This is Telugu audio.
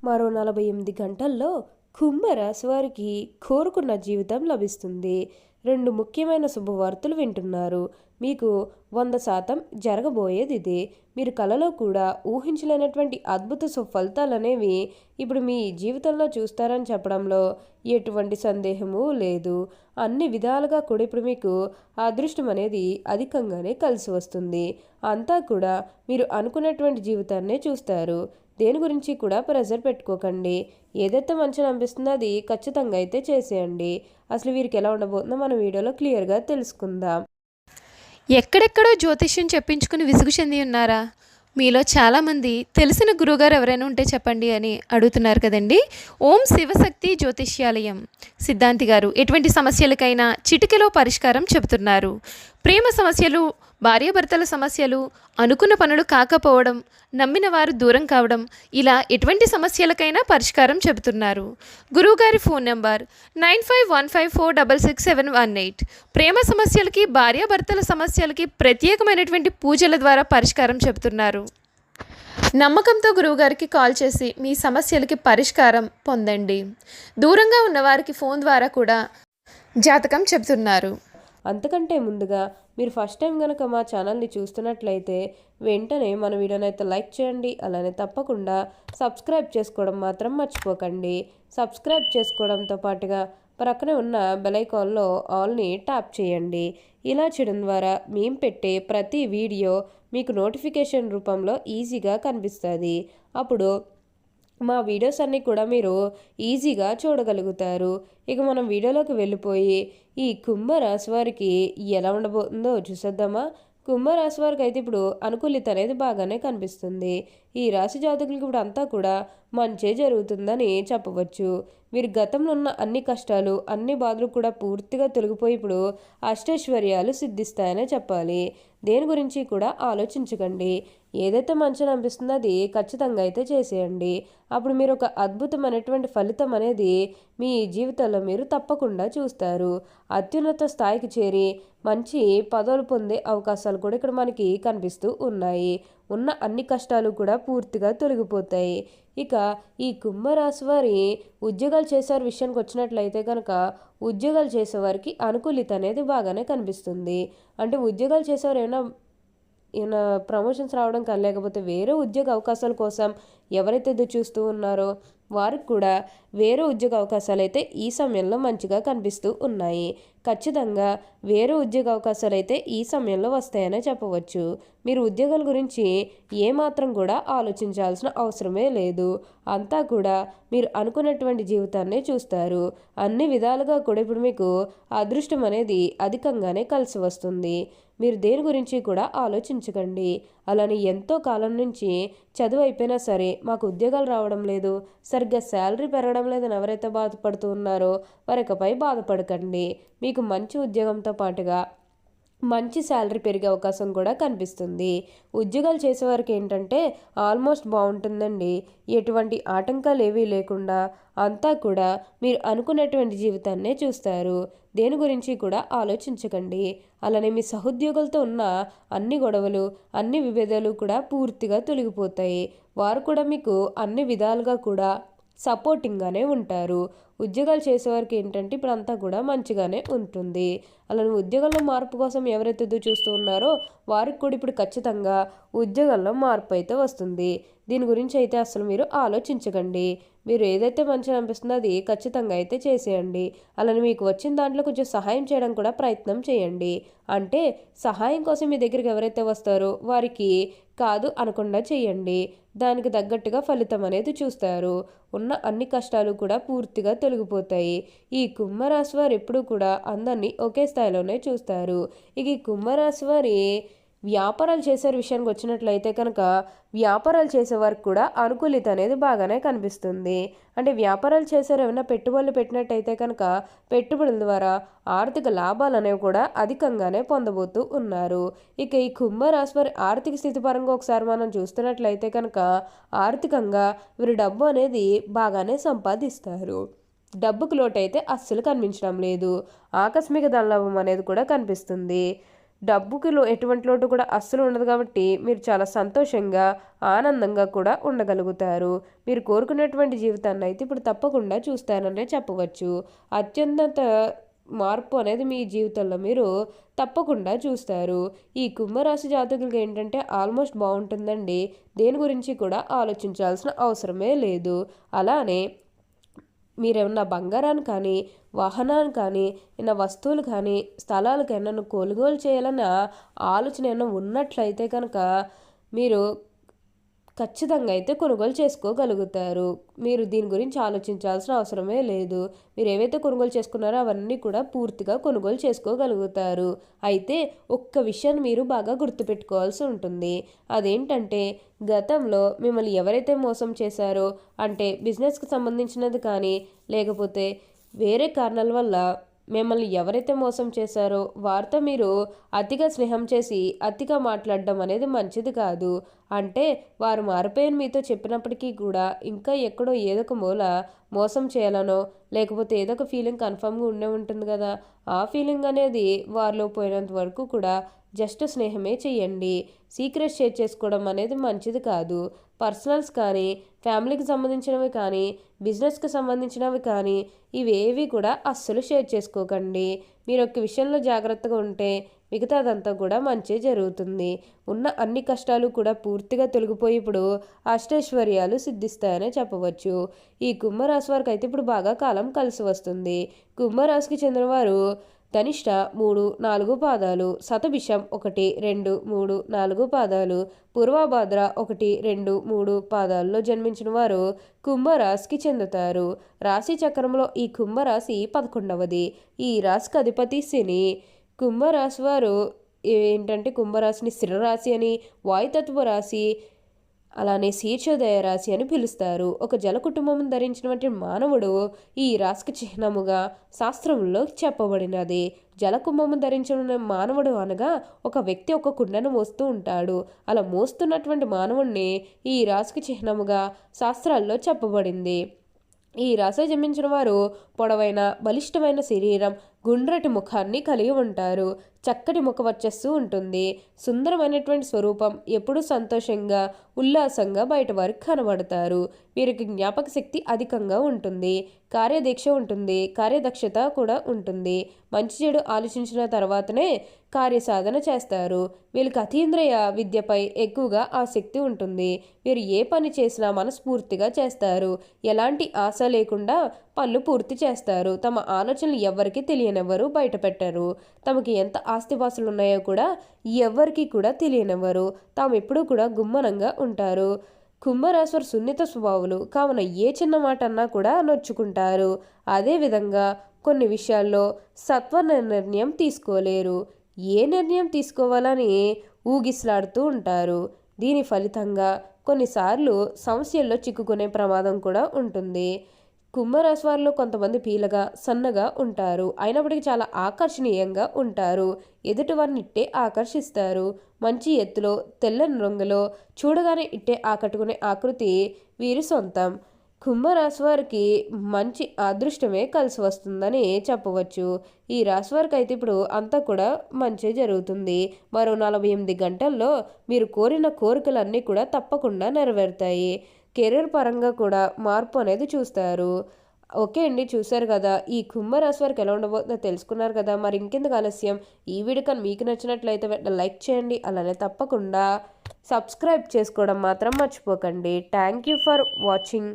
మరో 48 గంటల్లో కుంభరాశి వారికి కోరుకున్న జీవితం లభిస్తుంది. 2 ముఖ్యమైన శుభవార్తలు వింటున్నారు. మీకు 100% జరగబోయేది ఇదే. మీరు కలలో కూడా ఊహించలేనటువంటి అద్భుత సుఫలితాలనేవి ఇప్పుడు మీ జీవితంలో చూస్తారని చెప్పడంలో ఎటువంటి సందేహము లేదు. అన్ని విధాలుగా కూడా ఇప్పుడు మీకు అదృష్టం అనేది అధికంగానే కలిసి వస్తుంది. అంతా కూడా మీరు అనుకున్నటువంటి జీవితాన్నే చూస్తారు. దేని గురించి కూడా ప్రెజర్ పెట్టుకోకండి. ఏదైతే మంచిగా అనిపిస్తుందో అది ఖచ్చితంగా అయితే చేసేయండి. అసలు వీరికి ఎలా ఉండబోతుందో మన వీడియోలో క్లియర్గా తెలుసుకుందాం. ఎక్కడెక్కడో జ్యోతిష్యం చెప్పించుకుని విసుగు చెంది ఉన్నారా? మీలో చాలామంది తెలిసిన గురువుగారు ఎవరైనా ఉంటే చెప్పండి అని అడుగుతున్నారు కదండి. ఓం శివశక్తి జ్యోతిష్యాలయం సిద్ధాంతి గారు ఎటువంటి సమస్యలకైనా చిటికెలో పరిష్కారం చెబుతున్నారు. ప్రేమ సమస్యలు, భార్యాభర్తల సమస్యలు, అనుకున్న పనులు కాకపోవడం, నమ్మిన వారు దూరం కావడం, ఇలా ఎటువంటి సమస్యలకైనా పరిష్కారం చెబుతున్నారు. గురువుగారి ఫోన్ నెంబర్ 9515466718. ప్రేమ సమస్యలకి, భార్యాభర్తల సమస్యలకి ప్రత్యేకమైనటువంటి పూజల ద్వారా పరిష్కారం చెబుతున్నారు. నమ్మకంతో గురువుగారికి కాల్ చేసి మీ సమస్యలకి పరిష్కారం పొందండి. దూరంగా ఉన్నవారికి ఫోన్ ద్వారా కూడా జాతకం చెబుతున్నారు. అంతకంటే ముందుగా మీరు ఫస్ట్ టైం కనుక మా ఛానల్ని చూస్తున్నట్లయితే వెంటనే మన వీడియోని అయితే లైక్ చేయండి. అలానే తప్పకుండా సబ్స్క్రైబ్ చేసుకోవడం మాత్రం మర్చిపోకండి. సబ్స్క్రైబ్ చేసుకోవడంతో పాటుగా ప్రక్కనే ఉన్న బెల్ ఐకాన్లో ఆల్ని ట్యాప్ చేయండి. ఇలా చేయడం ద్వారా మేము పెట్టే ప్రతి వీడియో మీకు నోటిఫికేషన్ రూపంలో ఈజీగా కనిపిస్తుంది. అప్పుడు మా వీడియోస్ అన్నీ కూడా మీరు ఈజీగా చూడగలుగుతారు. ఇక మనం వీడియోలోకి వెళ్ళిపోయి ఈ కుంభరాశి వారికి ఎలా ఉండబోతుందో చూసేద్దామా. కుంభరాశి వారికి అయితే ఇప్పుడు అనుకూలిత అనేది బాగానే కనిపిస్తుంది. ఈ రాశి జాతకులకి ఇప్పుడు అంతా కూడా మంచే జరుగుతుందని చెప్పవచ్చు. మీరు గతంలో ఉన్న అన్ని కష్టాలు, అన్ని బాధలు కూడా పూర్తిగా తొలగిపోయి ఇప్పుడు అష్టైశ్వర్యాలు సిద్ధిస్తాయనే చెప్పాలి. దేని గురించి కూడా ఆలోచించకండి. ఏదైతే మంచిగా అనిపిస్తుందో అది ఖచ్చితంగా అయితే చేసేయండి. అప్పుడు మీరు ఒక అద్భుతమైనటువంటి ఫలితం అనేది మీ జీవితంలో మీరు తప్పకుండా చూస్తారు. అత్యున్నత స్థాయికి చేరి మంచి పదవులు పొందే అవకాశాలు కూడా ఇక్కడ మనకి కనిపిస్తూ ఉన్నాయి. ఉన్న అన్ని కష్టాలు కూడా పూర్తిగా తొలగిపోతాయి. ఇక ఈ కుంభరాశి వారి ఉద్యోగాలు చేసేవారి విషయానికి వచ్చినట్లయితే కనుక ఉద్యోగాలు చేసేవారికి అనుకూలిత అనేది బాగానే కనిపిస్తుంది. అంటే ఉద్యోగాలు చేసేవారు ఏమైనా ప్రమోషన్స్ రావడం కానీ లేకపోతే వేరే ఉద్యోగ అవకాశాల కోసం ఎవరైతే ఎదురు చూస్తూ ఉన్నారో వారికి కూడా వేరే ఉద్యోగ అవకాశాలు అయితే ఈ సమయంలో మంచిగా కనిపిస్తూ ఉన్నాయి. ఖచ్చితంగా వేరే ఉద్యోగ అవకాశాలు అయితే ఈ సమయంలో వస్తాయనే చెప్పవచ్చు. మీరు ఉద్యోగాల గురించి ఏమాత్రం కూడా ఆలోచించాల్సిన అవసరమే లేదు. అంతా కూడా మీరు అనుకున్నటువంటి జీవితాన్నే చూస్తారు. అన్ని విధాలుగా కూడా ఇప్పుడు మీకు అదృష్టం అనేది అధికంగానే కలిసి వస్తుంది. మీరు దేని గురించి కూడా ఆలోచించకండి. అలానే ఎంతో కాలం నుంచి చదువు అయిపోయినా సరే మాకు ఉద్యోగాలు రావడం లేదు, సరిగ్గా శాలరీ పెరగడం లేదని ఎవరైతే బాధపడుతూ ఉన్నారో వారికపై బాధపడకండి. మీకు మంచి ఉద్యోగంతో పాటుగా మంచి శాలరీ పెరిగే అవకాశం కూడా కనిపిస్తుంది. ఉద్యోగాలు చేసేవారికి ఏంటంటే ఆల్మోస్ట్ బాగుంటుందండి. ఎటువంటి ఆటంకాలు ఏవీ లేకుండా అంతా కూడా మీరు అనుకున్నటువంటి జీవితాన్నే చూస్తారు. దేని గురించి కూడా ఆలోచించకండి. అలానే మీ సహోద్యోగులతో ఉన్న అన్ని గొడవలు, అన్ని విభేదాలు కూడా పూర్తిగా తొలగిపోతాయి. వారు కూడా మీకు అన్ని విధాలుగా కూడా సపోర్టింగ్గానే ఉంటారు. ఉద్యోగాలు చేసేవారికి ఏంటంటే ఇప్పుడు అంతా కూడా మంచిగానే ఉంటుంది. అలానే ఉద్యోగంలో మార్పు కోసం ఎవరైతే ఎదురు చూస్తూ ఉన్నారో వారికి కూడా ఇప్పుడు ఖచ్చితంగా ఉద్యోగంలో మార్పు అయితే వస్తుంది. దీని గురించి అయితే అసలు మీరు ఆలోచించకండి. మీరు ఏదైతే మంచిగా అనిపిస్తుందో అది ఖచ్చితంగా అయితే చేసేయండి. అలానే మీకు వచ్చిన దాంట్లో కొంచెం సహాయం చేయడం కూడా ప్రయత్నం చేయండి. అంటే సహాయం కోసం మీ దగ్గరికి ఎవరైతే వస్తారో వారికి కాదు అనకుండా చేయండి. దానికి తగ్గట్టుగా ఫలితం అనేది చూస్తారు. ఉన్న అన్ని కష్టాలు కూడా పూర్తిగా తొలగిపోతాయి. ఈ కుంభరాశి వారు ఎప్పుడూ కూడా అందరినీ ఒకే స్థాయిలోనే చూస్తారు. ఇక ఈ కుంభరాశి వారి వ్యాపారాలు చేసే విషయానికి వచ్చినట్లయితే కనుక వ్యాపారాలు చేసేవారికి కూడా అనుకూలిత అనేది బాగానే కనిపిస్తుంది. అంటే వ్యాపారాలు చేసేవారు ఏమైనా పెట్టుబడులు పెట్టినట్టయితే కనుక పెట్టుబడుల ద్వారా ఆర్థిక లాభాలు అనేవి కూడా అధికంగానే పొందబోతూ ఉన్నారు. ఇక ఈ కుంభరాశి వారి ఆర్థిక స్థితి పరంగా ఒకసారి మనం చూస్తున్నట్లయితే కనుక ఆర్థికంగా వీరి డబ్బు అనేది బాగానే సంపాదిస్తారు. డబ్బుకు లోటు అయితే అస్సలు కనిపించడం లేదు. ఆకస్మిక ధనలాభం అనేది కూడా కనిపిస్తుంది. డబ్బుకి ఎటువంటి లోటు కూడా అస్సలు ఉండదు కాబట్టి మీరు చాలా సంతోషంగా ఆనందంగా కూడా ఉండగలుగుతారు. మీరు కోరుకున్నటువంటి జీవితాన్ని అయితే ఇప్పుడు తప్పకుండా చూస్తారనే చెప్పవచ్చు. అత్యున్నత మార్పు అనేది మీ జీవితంలో మీరు తప్పకుండా చూస్తారు. ఈ కుంభరాశి జాతకులకి ఏంటంటే ఆల్మోస్ట్ బాగుంటుందండి. దేని గురించి కూడా ఆలోచించాల్సిన అవసరమే లేదు. అలానే మీరేమన్నా బంగారాన్ని కానీ, వాహనాన్ని కానీ, ఏమైనా వస్తువులు కానీ, స్థలాలకు ఏమన్నా కొనుగోలు చేయాలన్న ఆలోచన ఏమన్నా ఉన్నట్లయితే కనుక మీరు ఖచ్చితంగా అయితే కొనుగోలు చేసుకోగలుగుతారు. మీరు దీని గురించి ఆలోచించాల్సిన అవసరమే లేదు. మీరు ఏవైతే కొనుగోలు చేసుకున్నారో అవన్నీ కూడా పూర్తిగా కొనుగోలు చేసుకోగలుగుతారు. అయితే ఒక్క విషయాన్ని మీరు బాగా గుర్తుపెట్టుకోవాల్సి ఉంటుంది. అదేంటంటే గతంలో మిమ్మల్ని ఎవరైతే మోసం చేశారో, అంటే బిజినెస్‌కి సంబంధించినది కానీ, లేకపోతే వేరే కారణాల వల్ల మిమ్మల్ని ఎవరైతే మోసం చేశారో వారితో మీరు అతిగా స్నేహం చేసి అతిగా మాట్లాడడం అనేది మంచిది కాదు. అంటే వారు మారిపోయిన మీతో చెప్పినప్పటికీ కూడా ఇంకా ఎక్కడో ఏదో ఒక మూల మోసం చేయాలనో, లేకపోతే ఏదో ఒక ఫీలింగ్ కన్ఫర్మ్గా ఉండే ఉంటుంది కదా, ఆ ఫీలింగ్ అనేది వారిలో పోయినంత వరకు కూడా జస్ట్ స్నేహమే చెయ్యండి. సీక్రెట్ షేర్ చేసుకోవడం అనేది మంచిది కాదు. పర్సనల్స్ కానీ, ఫ్యామిలీకి సంబంధించినవి కానీ, బిజినెస్కి సంబంధించినవి కానీ ఇవేవి కూడా అస్సలు షేర్ చేసుకోకండి. మీరు ఒక విషయంలో జాగ్రత్తగా ఉంటే మిగతాదంతా కూడా మంచి జరుగుతుంది. ఉన్న అన్ని కష్టాలు కూడా పూర్తిగా తొలగిపోయి ఇప్పుడు అష్టైశ్వర్యాలు సిద్ధిస్తాయనే చెప్పవచ్చు. ఈ కుంభరాశి వారికి అయితే ఇప్పుడు బాగా కాలం కలిసి వస్తుంది. కుంభరాశికి చెందినవారు ధనిష్ట 3, 4 పాదాలు, శతభిషం 1, 2, 3, 4 పాదాలు, పూర్వభాద్ర 1, 2, 3 పాదాల్లో జన్మించిన వారు కుంభరాశికి చెందుతారు. రాశి చక్రంలో ఈ కుంభరాశి 11వది. ఈ రాశికి అధిపతి శని. కుంభరాశి వారు ఏంటంటే కుంభరాశిని స్థిరరాశి అని, వాయుతత్వ రాశి, అలానే శీర్షోదయ రాశి అని పిలుస్తారు. ఒక జల కుటుంబం ధరించినటువంటి మానవుడు ఈ రాశికి చిహ్నముగా శాస్త్రంలో చెప్పబడినది. జలకుంభము ధరించిన మానవుడు అనగా ఒక వ్యక్తి ఒక కుండను మోస్తూ ఉంటాడు. అలా మోస్తున్నటువంటి మానవుడిని ఈ రాశికి చిహ్నముగా శాస్త్రాల్లో చెప్పబడింది. ఈ రాశి జన్మించిన వారు పొడవైన బలిష్టమైన శరీరం, గుండ్రటి ముఖాన్ని కలిగి ఉంటారు. చక్కటి ముఖ వర్చస్సు ఉంటుంది. సుందరమైనటువంటి స్వరూపం, ఎప్పుడూ సంతోషంగా ఉల్లాసంగా బయట వారికి కనబడతారు. వీరికి జ్ఞాపక శక్తి అధికంగా ఉంటుంది. కార్యదీక్ష ఉంటుంది. కార్యదక్షత కూడా ఉంటుంది. మంచి చెడు ఆలోచించిన తర్వాతనే కార్యసాధన చేస్తారు. వీళ్ళకి అతీంద్రియ విద్యపై ఎక్కువగా ఆసక్తి ఉంటుంది. వీరు ఏ పని చేసినా మనస్ఫూర్తిగా చేస్తారు. ఎలాంటి ఆశ లేకుండా పనులు పూర్తి చేస్తారు. తమ ఆలోచనలు ఎవ్వరికీ తెలియనివ్వరు, బయట పెట్టరు. తమకి ఎంత ఆస్తిపాస్తులు ఉన్నాయో కూడా ఎవ్వరికీ కూడా తెలియనివ్వరు. తాము ఎప్పుడూ కూడా గుమ్మనంగా ఉంటారు. కుంభరాశి సున్నిత స్వభావులు కావున ఏ చిన్న మాట అన్నా కూడా నొచ్చుకుంటారు. అదేవిధంగా కొన్ని విషయాల్లో సత్వర నిర్ణయం తీసుకోలేరు. ఏ నిర్ణయం తీసుకోవాలని ఊగిసలాడుతూ ఉంటారు. దీని ఫలితంగా కొన్నిసార్లు సమస్యల్లో చిక్కుకునే ప్రమాదం కూడా ఉంటుంది. కుంభరాశి వారిలో కొంతమంది పీలగా సన్నగా ఉంటారు. అయినప్పటికీ చాలా ఆకర్షణీయంగా ఉంటారు. ఎదుటి వారిని ఇట్టే ఆకర్షిస్తారు. మంచి ఎత్తులో తెల్లని రంగులో చూడగానే ఇట్టే ఆకట్టుకునే ఆకృతి వీరి సొంతం. కుంభరాశి వారికి మంచి అదృష్టమే కలిసి వస్తుందని చెప్పవచ్చు. ఈ రాశి వారికి అయితే ఇప్పుడు అంతా కూడా మంచి జరుగుతుంది. మరో 48 గంటల్లో మీరు కోరిన కోరికలన్నీ కూడా తప్పకుండా నెరవేరుతాయి. కెరీర్ పరంగా కూడా మార్పు అనేది చూస్తారు. ఓకే అండి, చూశారు కదా ఈ కుంభరాశి వారికి ఎలా ఉండబోతుందో తెలుసుకున్నారు కదా. మరి ఇంకెందుకు ఆలస్యం, ఈ వీడియో కానీ మీకు నచ్చినట్లయితే వెంటనే లైక్ చేయండి. అలానే తప్పకుండా సబ్స్క్రైబ్ చేసుకోవడం మాత్రం మర్చిపోకండి. Thank you for watching.